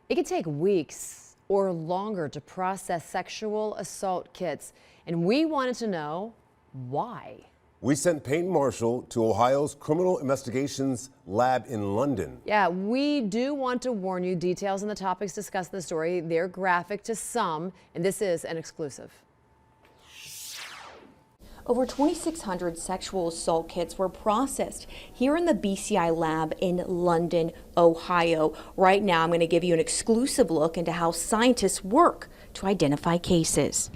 It can take weeks or longer to process sexual assault kits, and we wanted to know why. We sent Peyton Marshall to Ohio's Criminal Investigations Lab in London. Yeah, we do want to warn you, details and the topics discussed in the story, they're graphic to some, and this is an exclusive. Over 2,600 sexual assault kits were processed here in the BCI lab in London, Ohio. Right now, I'm going to give you an exclusive look into how scientists work to identify cases.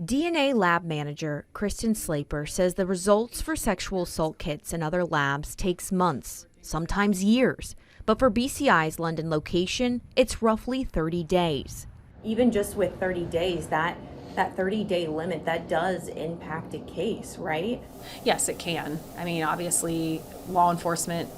DNA lab manager Kristen Slaper says the results for sexual assault kits in other labs takes months, sometimes years. But for BCI's London location, it's roughly 30 days. Even just with 30 days, that 30-day limit, that does impact a case, right? Yes, it can. I mean, obviously, law enforcement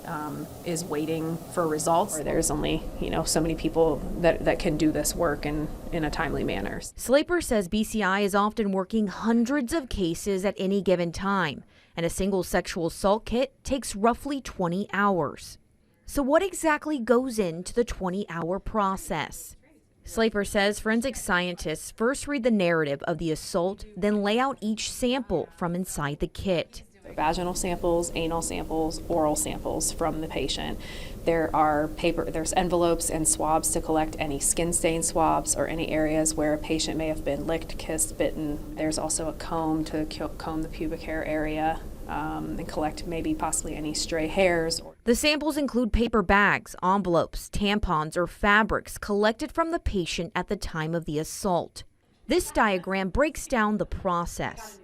is waiting for results. There's only, so many people that can do this work in a timely manner. Slaper says BCI is often working hundreds of cases at any given time, and a single sexual assault kit takes roughly 20 hours. So what exactly goes into the 20-hour process? Slaper says forensic scientists first read the narrative of the assault, then lay out each sample from inside the kit. Vaginal samples, anal samples, oral samples from the patient. There's envelopes and swabs to collect any skin stain swabs or any areas where a patient may have been licked, kissed, bitten. There's also a comb to comb the pubic hair area and collect possibly any stray hairs. The samples include paper bags, envelopes, tampons, or fabrics collected from the patient at the time of the assault. This diagram breaks down the process.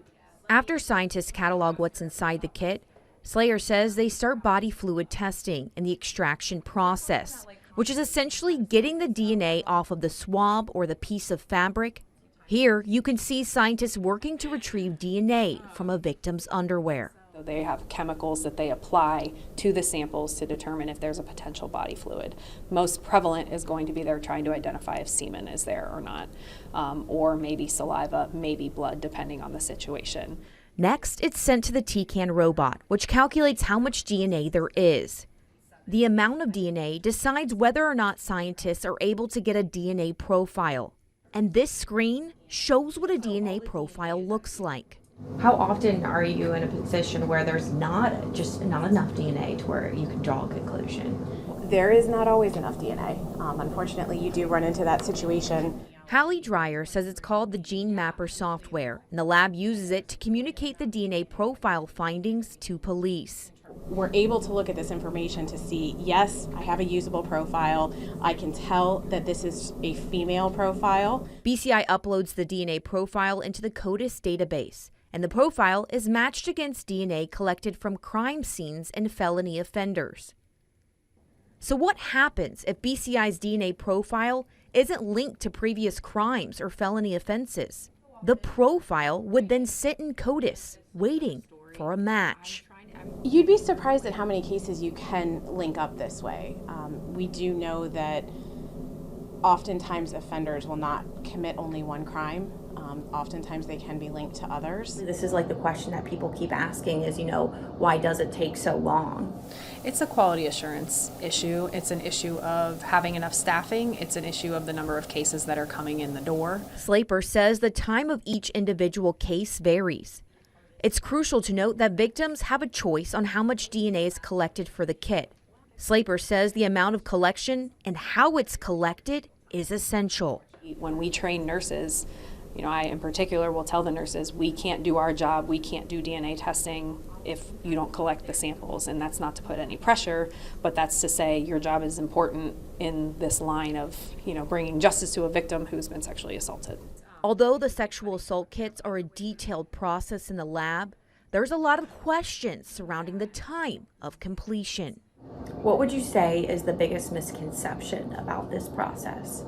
After scientists catalog what's inside the kit, Slayer says they start body fluid testing in the extraction process, which is essentially getting the DNA off of the swab or the piece of fabric. Here, you can see scientists working to retrieve DNA from a victim's underwear. They have chemicals that they apply to the samples to determine if there's a potential body fluid. Most prevalent is going to be they're trying to identify if semen is there or not, or maybe saliva, maybe blood, depending on the situation. Next, it's sent to the TCAN robot, which calculates how much DNA there is. The amount of DNA decides whether or not scientists are able to get a DNA profile. And this screen shows what a DNA profile looks like. How often are you in a position where there's not enough DNA to where you can draw a conclusion? There is not always enough DNA. Unfortunately, you do run into that situation. Hallie Dreyer says it's called the Gene Mapper software, and the lab uses it to communicate the DNA profile findings to police. We're able to look at this information to see, yes, I have a usable profile. I can tell that this is a female profile. BCI uploads the DNA profile into the CODIS database, and the profile is matched against DNA collected from crime scenes and felony offenders. So what happens if BCI's DNA profile isn't linked to previous crimes or felony offenses? The profile would then sit in CODIS, waiting for a match. You'd be surprised at how many cases you can link up this way. We do know that oftentimes offenders will not commit only one crime. Oftentimes they can be linked to others. This is like the question that people keep asking is, why does it take so long? It's a quality assurance issue. It's an issue of having enough staffing. It's an issue of the number of cases that are coming in the door. Slaper says the time of each individual case varies. It's crucial to note that victims have a choice on how much DNA is collected for the kit. Slaper says the amount of collection and how it's collected is essential. When we train nurses, I in particular will tell the nurses, we can't do our job, we can't do DNA testing if you don't collect the samples. And that's not to put any pressure, but that's to say your job is important in this line of, bringing justice to a victim who's been sexually assaulted. Although the sexual assault kits are a detailed process in the lab, there's a lot of questions surrounding the time of completion. What would you say is the biggest misconception about this process?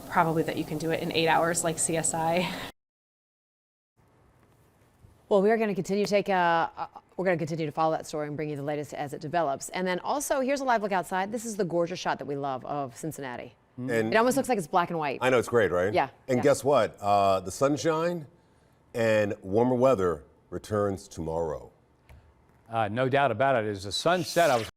Probably that you can do it in 8 hours like CSI. Well, we're going to continue to follow that story and bring you the latest as it develops. And then also, here's a live look outside. This is the gorgeous shot that we love of Cincinnati. And it almost looks like it's black and white. I know, it's great, right? Yeah. And guess what? The sunshine and warmer weather returns tomorrow. No doubt about it. As the sun set, I was